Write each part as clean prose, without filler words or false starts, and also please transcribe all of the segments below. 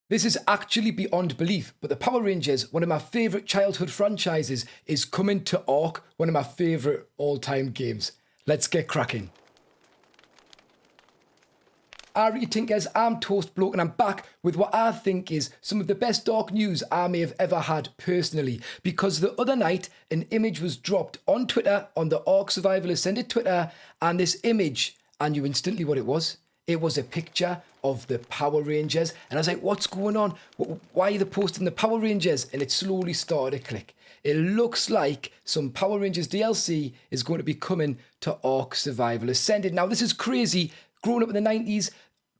This is actually beyond belief, but the Power Rangers, one of my favourite childhood franchises, is coming to ARK, one of my favourite all-time games. Let's get cracking. Alright Tinkers, I'm Toastbloke and I'm back with what I think is some of the best ARK news I may have ever had personally, because the other night an image was dropped on Twitter, on the ARK Survival Ascended Twitter, and this image, I knew instantly what it was. It was a picture of the Power Rangers, and I was like, what's going on? Why are they posting the Power Rangers? And it slowly started to click. It looks like some Power Rangers DLC is going to be coming to ARK Survival Ascended. Now, this is crazy. Growing up in the 90s,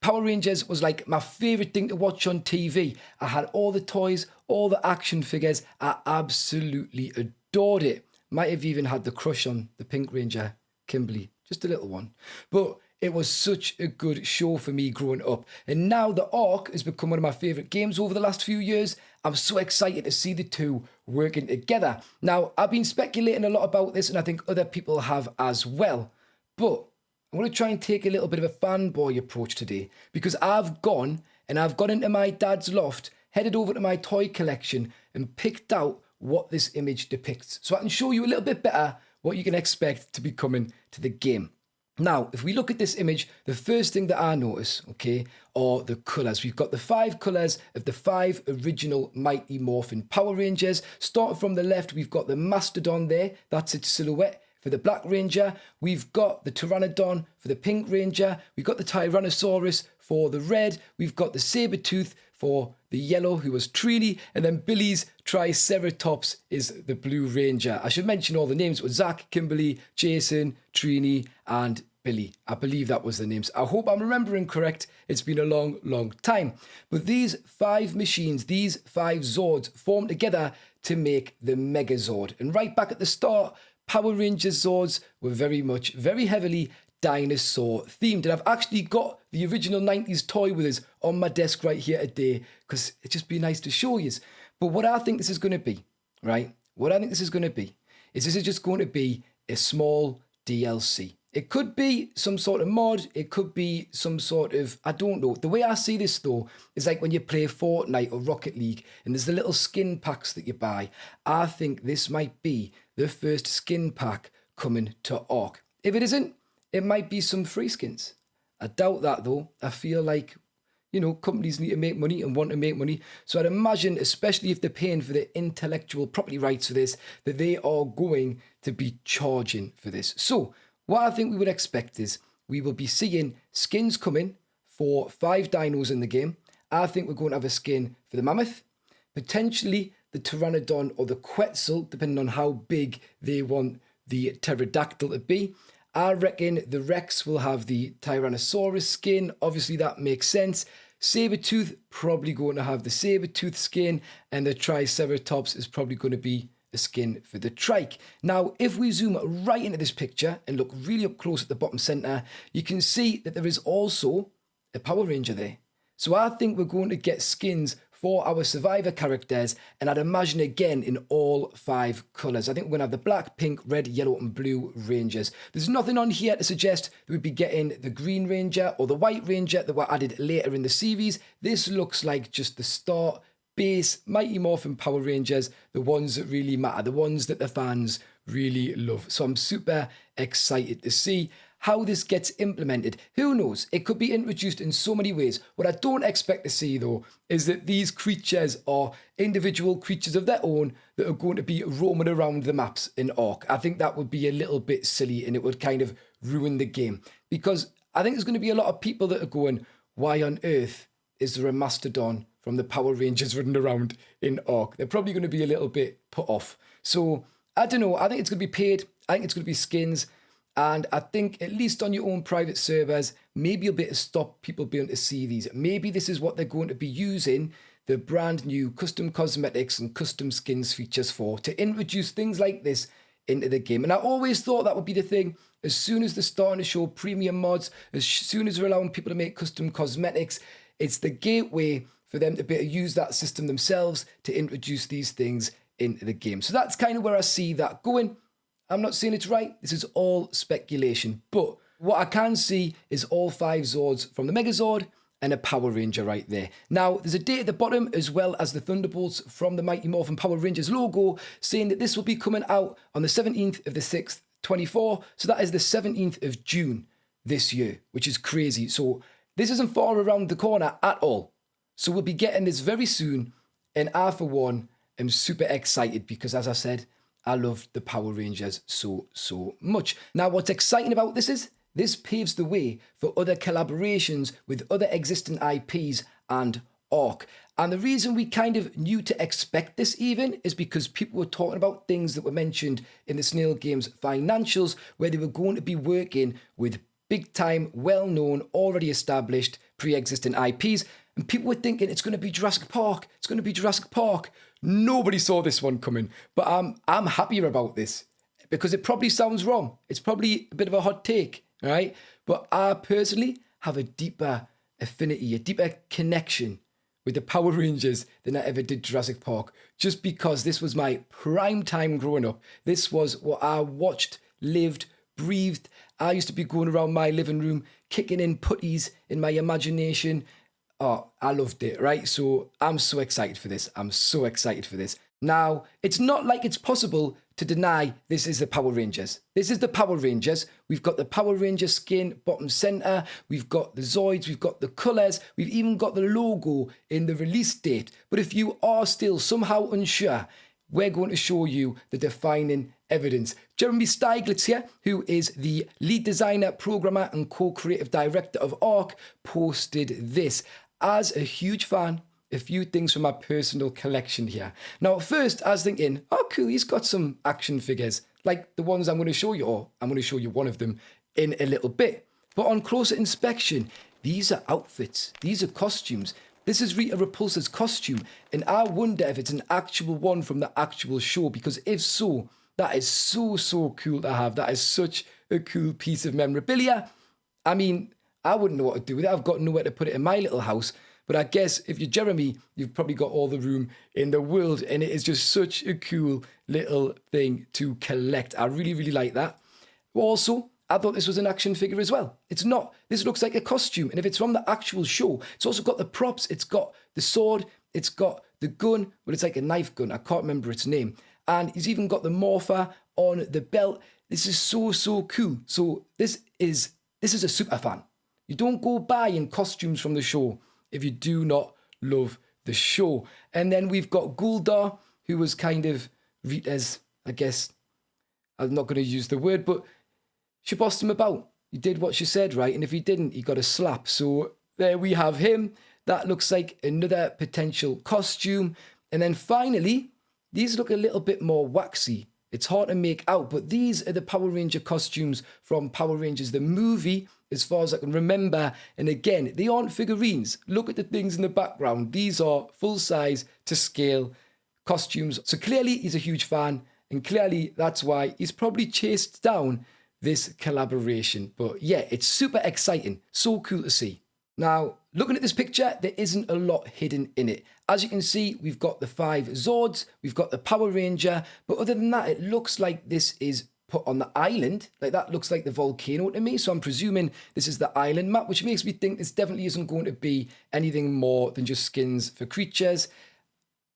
Power Rangers was like my favourite thing to watch on TV. I had all the toys, all the action figures. I absolutely adored it. Might have even had the crush on the Pink Ranger, Kimberly. Just a little one. But it was such a good show for me growing up. And now the ARK has become one of my favourite games over the last few years. I'm so excited to see the two working together. Now, I've been speculating a lot about this, and I think other people have as well. But I'm going to try and take a little bit of a fanboy approach today, because I've gone into my dad's loft, headed over to my toy collection and picked out what this image depicts. So I can show you a little bit better what you can expect to be coming to the game. Now, if we look at this image, the first thing that I notice, okay, are the colours. We've got the 5 colours of the 5 original Mighty Morphin Power Rangers. Starting from the left, we've got the Mastodon there. That's its silhouette. For the Black Ranger, we've got the Pteranodon for the Pink Ranger. We've got the Tyrannosaurus for the red. We've got the Sabretooth for the yellow, who was Trini. And then Billy's Triceratops is the Blue Ranger. I should mention all the names. It was Zach, Kimberly, Jason, Trini, and Billy. I believe that was the names. I hope I'm remembering correct. It's been a long, long time. But these 5 machines, these 5 Zords, form together to make the Megazord. And right back at the start, Power Rangers Zords were very heavily dinosaur themed. And I've actually got the original 90s toy with us on my desk right here today, because it'd just be nice to show you. But what I think this is going to be, right? What I think this is going to be is this is just going to be a small DLC. It could be some sort of mod. It could be some sort of, I don't know. The way I see this, though, is like when you play Fortnite or Rocket League and there's the little skin packs that you buy. I think this might be the first skin pack coming to ARK. If it isn't, it might be some free skins. I doubt that, though. I feel like, you know, companies need to make money and want to make money. So I'd imagine, especially if they're paying for the intellectual property rights for this, that they are going to be charging for this. So what I think we would expect is we will be seeing skins coming for 5 dinos in the game. I think we're going to have a skin for the Mammoth, potentially the Pteranodon or the Quetzal, depending on how big they want the Pterodactyl to be. I reckon the Rex will have the Tyrannosaurus skin. Obviously, that makes sense. Sabretooth, probably going to have the Sabretooth skin, and the Triceratops is probably going to be a skin for the Trike. Now, if we zoom right into this picture and look really up close at the bottom centre, you can see that there is also a Power Ranger there. So I think we're going to get skins for our Survivor characters, and I'd imagine again in all 5 colours. I think we're going to have the black, pink, red, yellow and blue Rangers. There's nothing on here to suggest that we'd be getting the Green Ranger or the White Ranger that were added later in the series. This looks like just the start base Mighty Morphin Power Rangers, the ones that really matter, the ones that the fans really love. So I'm super excited to see how this gets implemented. Who knows? It could be introduced in so many ways. What I don't expect to see, though, is that these creatures are individual creatures of their own that are going to be roaming around the maps in ARK. I think that would be a little bit silly, and it would kind of ruin the game. Because I think there's going to be a lot of people that are going, why on earth is there a Mastodon from the Power Rangers running around in ARK? They're probably going to be a little bit put off. So, I don't know. I think it's going to be paid. I think it's going to be skins. And I think, at least on your own private servers, maybe you'll be able to stop people being able to see these. Maybe this is what they're going to be using the brand new custom cosmetics and custom skins features for, to introduce things like this into the game. And I always thought that would be the thing. As soon as they're starting to show premium mods, as soon as they're allowing people to make custom cosmetics, it's the gateway for them to be able to use that system themselves to introduce these things into the game. So that's kind of where I see that going. I'm not saying it's right. This is all speculation. But what I can see is all 5 Zords from the Megazord and a Power Ranger right there. Now, there's a date at the bottom as well as the Thunderbolts from the Mighty Morphin Power Rangers logo saying that this will be coming out on the 17th of the 6th, 24. So that is the 17th of June this year, which is crazy. So this isn't far around the corner at all. So we'll be getting this very soon. And I, for one, am super excited because, as I said, I love the Power Rangers so much. Now, what's exciting about this is this paves the way for other collaborations with other existing IPs and ARK. And the reason we kind of knew to expect this even is because people were talking about things that were mentioned in the Snail Games financials where they were going to be working with big time, well-known, already established, pre-existing IPs. And people were thinking it's going to be Jurassic Park. It's going to be Jurassic Park. Nobody saw this one coming. But I'm happier about this because it probably sounds wrong. It's probably a bit of a hot take. All right. But I personally have a deeper affinity, a deeper connection with the Power Rangers than I ever did Jurassic Park, just because this was my prime time growing up. This was what I watched, lived, breathed. I used to be going around my living room, kicking in putties in my imagination. Oh, I loved it, right? So I'm so excited for this. I'm so excited for this. Now, it's not like it's possible to deny this is the Power Rangers. This is the Power Rangers. We've got the Power Ranger skin bottom center. We've got the Zoids. We've got the colors. We've even got the logo in the release date. But if you are still somehow unsure, we're going to show you the defining evidence. Jeremy Steiglitz here, who is the lead designer, programmer, and co-creative director of ARK, posted this. As a huge fan, a few things from my personal collection here. Now, at first, I was thinking, oh, cool, he's got some action figures, like the ones I'm going to show you, or I'm going to show you one of them in a little bit. But on closer inspection, these are outfits. These are costumes. This is Rita Repulsa's costume, and I wonder if it's an actual one from the actual show, because if so, that is so cool to have. That is such a cool piece of memorabilia. I mean, I wouldn't know what to do with it. I've got nowhere to put it in my little house. But I guess if you're Jeremy, you've probably got all the room in the world. And it is just such a cool little thing to collect. I really like that. Also, I thought this was an action figure as well. It's not. This looks like a costume. And if it's from the actual show, it's also got the props. It's got the sword. It's got the gun. But it's like a knife gun. I can't remember its name. And he's even got the morpher on the belt. This is so cool. So this is a super fan. You don't go buying costumes from the show if you do not love the show. And then we've got Guldar, who was kind of Rita's, I guess, I'm not going to use the word, but she bossed him about. He did what she said, right? And if he didn't, he got a slap. So there we have him. That looks like another potential costume. And then finally, these look a little bit more waxy. It's hard to make out, but these are the Power Ranger costumes from Power Rangers, the movie, as far as I can remember. And again, they aren't figurines. Look at the things in the background. These are full-size to scale costumes. So clearly he's a huge fan, and clearly that's why he's probably chased down this collaboration. But yeah, it's super exciting. So cool to see. Now, looking at this picture, there isn't a lot hidden in it. As you can see, we've got the 5 Zords, we've got the Power Ranger, but other than that, it looks like this is put on the island. Like, that looks like the volcano to me, so I'm presuming this is the island map, which makes me think this definitely isn't going to be anything more than just skins for creatures.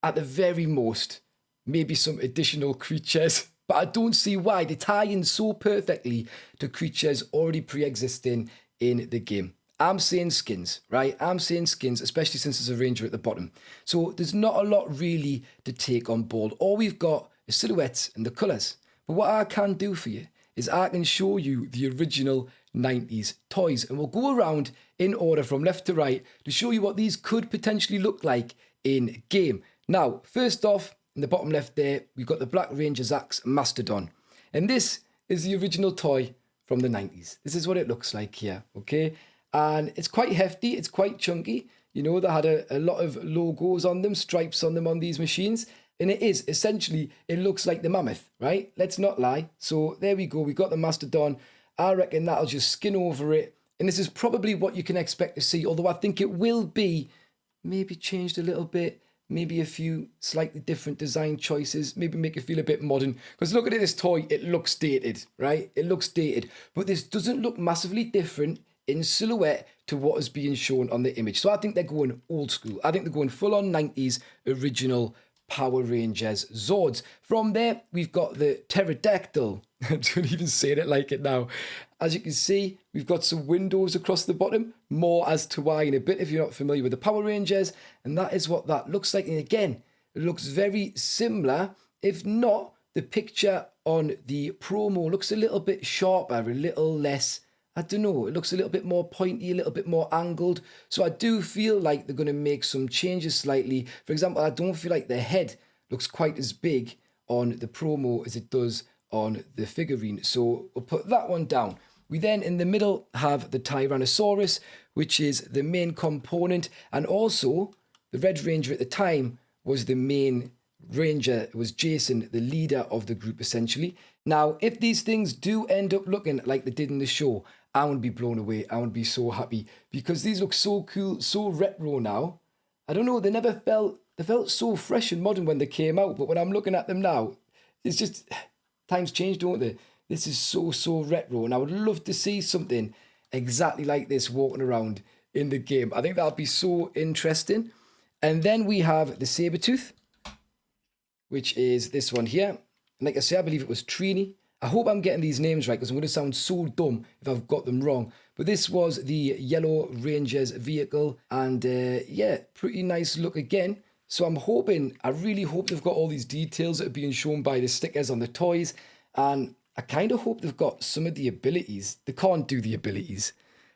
At the very most, maybe some additional creatures, but I don't see why. They tie in so perfectly to creatures already pre-existing in the game. I'm saying skins, right? I'm saying skins, especially since there's a ranger at the bottom. So there's not a lot really to take on board. All we've got is silhouettes and the colours. But what I can do for you is I can show you the original 90s toys. And we'll go around in order from left to right to show you what these could potentially look like in game. Now, first off, in the bottom left there, we've got the Black Ranger Zack's Mastodon. And this is the original toy from the 90s. This is what it looks like here, okay? And it's quite hefty, it's quite chunky. You know, they had a lot of logos on them, stripes on them on these machines. And it is, essentially, it looks like the mammoth, right? Let's not lie. So there we go, we got the Mastodon. I reckon that'll just skin over it. And this is probably what you can expect to see, although I think it will be maybe changed a little bit, maybe a few slightly different design choices, maybe make it feel a bit modern. Because looking at this toy, it looks dated, right? It looks dated. But this doesn't look massively different in silhouette to what is being shown on the image. So I think they're going old school. I think they're going full on 90s original Power Rangers Zords. From there, we've got the pterodactyl. I'm not even saying it like it now. As you can see, we've got some windows across the bottom. More as to why in a bit if you're not familiar with the Power Rangers. And that is what that looks like. And again, it looks very similar. If not, the picture on the promo looks a little bit sharper, a little less, I don't know, it looks a little bit more pointy, a little bit more angled. So I do feel like they're going to make some changes slightly. For example, I don't feel like the head looks quite as big on the promo as it does on the figurine. So we'll put that one down. We then in the middle have the Tyrannosaurus, which is the main component. And also the Red Ranger at the time was the main Ranger. It was Jason, the leader of the group essentially. Now, if these things do end up looking like they did in the show, I want to be blown away. I want to be so happy because these look so cool, so retro now. I don't know, they felt so fresh and modern when they came out, but when I'm looking at them now, it's just, times change, don't they? This is so retro, and I would love to see something exactly like this walking around in the game. I think that'll be so interesting. And then we have the Sabretooth, which is this one here. And like I say, I believe it was Trini. I hope I'm getting these names right because I'm going to sound so dumb if I've got them wrong. But this was the Yellow Ranger's vehicle. And yeah, pretty nice look again. So I'm hoping, I really hope they've got all these details that are being shown by the stickers on the toys. And I kind of hope they've got some of the abilities. They can't do the abilities.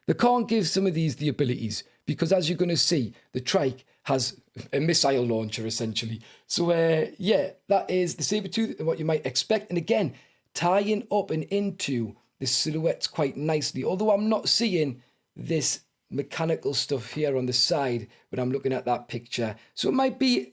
They can't give some of these the abilities because as you're going to see, the trike has a missile launcher essentially. So yeah, that is the Sabretooth and what you might expect. And again, tying up and into the silhouettes quite nicely. Although I'm not seeing this mechanical stuff here on the side when I'm looking at that picture. So it might be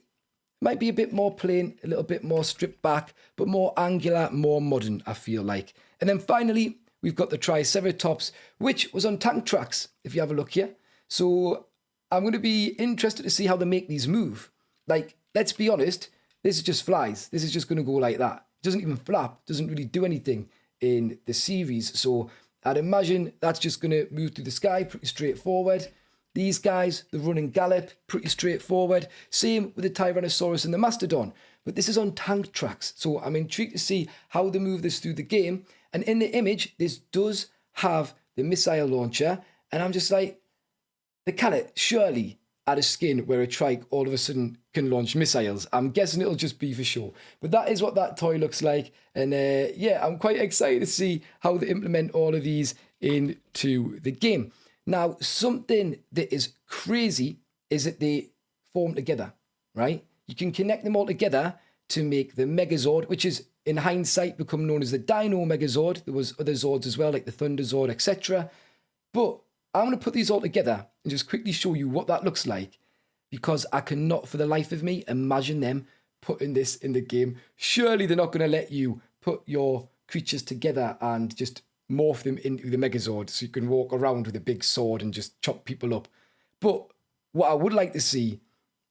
a bit more plain, a little bit more stripped back, but more angular, more modern, I feel like. And then finally, we've got the Triceratops, which was on tank tracks, if you have a look here. So I'm going to be interested to see how they make these move. Like, let's be honest, this just flies. This is just going to go like that. It doesn't even flap, doesn't really do anything in the series. So I'd imagine that's just going to move through the sky, pretty straightforward. These guys, the run and gallop, pretty straightforward. Same with the Tyrannosaurus and the Mastodon. But this is on tank tracks. So I'm intrigued to see how they move this through the game. And in the image, this does have the missile launcher. And I'm just like, they cannot surely add a skin where a trike all of a sudden can launch missiles. I'm guessing it'll just be for show. But that is what that toy looks like. And yeah, I'm quite excited to see how they implement all of these into the game. Now, something that is crazy is that they form together, right? You can connect them all together to make the Megazord, which is in hindsight become known as the Dino Megazord. There was other Zords as well, like the Thunder Zord, etc. But I'm going to put these all together and just quickly show you what that looks like because I cannot for the life of me imagine them putting this in the game. Surely they're not going to let you put your creatures together and just morph them into the Megazord so you can walk around with a big sword and just chop people up. But what I would like to see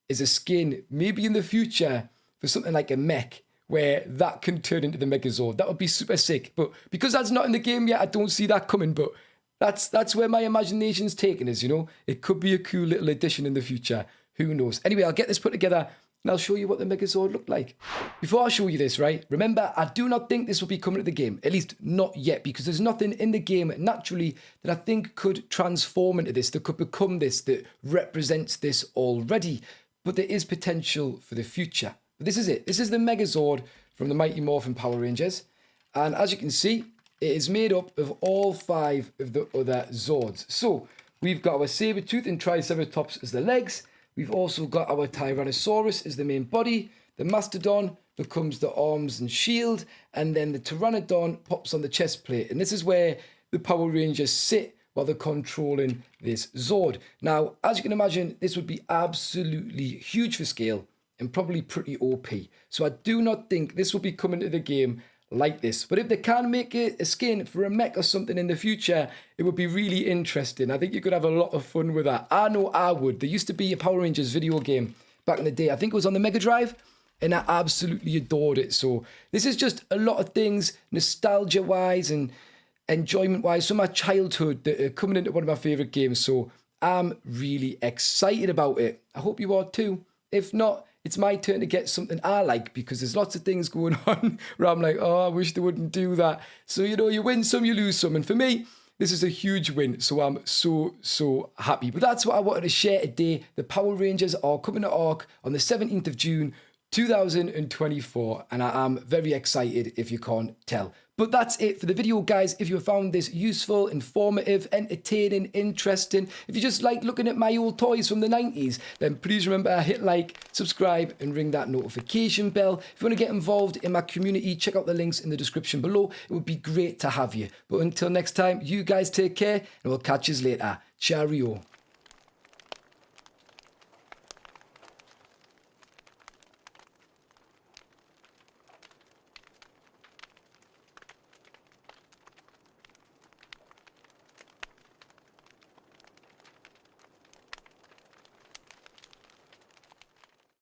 is a skin, maybe in the future, for something like a mech, where that can turn into the Megazord. That would be super sick. But because that's not in the game yet, I don't see that coming. But that's where my imagination's taken us, you know. It could be a cool little addition in the future. Who knows? Anyway, I'll get this put together and I'll show you what the Megazord looked like. Before I show you this, right, remember, I do not think this will be coming to the game, at least not yet, because there's nothing in the game naturally that I think could transform into this, that could become this, that represents this already. But there is potential for the future. But this is it. This is the Megazord from the Mighty Morphin Power Rangers. And as you can see, it is made up of all 5 of the other Zords. So we've got our Sabretooth and Triceratops as the legs. We've also got our Tyrannosaurus as the main body. The Mastodon becomes the arms and shield. And then the Pteranodon pops on the chest plate. And this is where the Power Rangers sit while they're controlling this Zord. Now, as you can imagine, this would be absolutely huge for scale and probably pretty OP. So I do not think this will be coming to the game like this. But if they can make it a skin for a mech or something in the future, it would be really interesting. I think you could have a lot of fun with that. I know I would. There used to be a Power Rangers video game back in the day. I think it was on the Mega Drive, and I absolutely adored it. So this is just a lot of things nostalgia-wise, and enjoyment-wise from my childhood that are coming into one of my favourite games. So I'm really excited about it. I hope you are too. If not, it's my turn to get something I like, because there's lots of things going on where I'm like, oh, I wish they wouldn't do that. So, you know, you win some, you lose some. And for me, this is a huge win. So I'm so happy. But that's what I wanted to share today. The Power Rangers are coming to ARK on the 17th of June, 2024. And I am very excited, if you can't tell. But that's it for the video, guys. If you found this useful, informative, entertaining, interesting, if you just like looking at my old toys from the 90s, then please remember to hit like, subscribe, and ring that notification bell. If you want to get involved in my community, check out the links in the description below. It would be great to have you. But until next time, you guys take care, and we'll catch you later. Cheerio.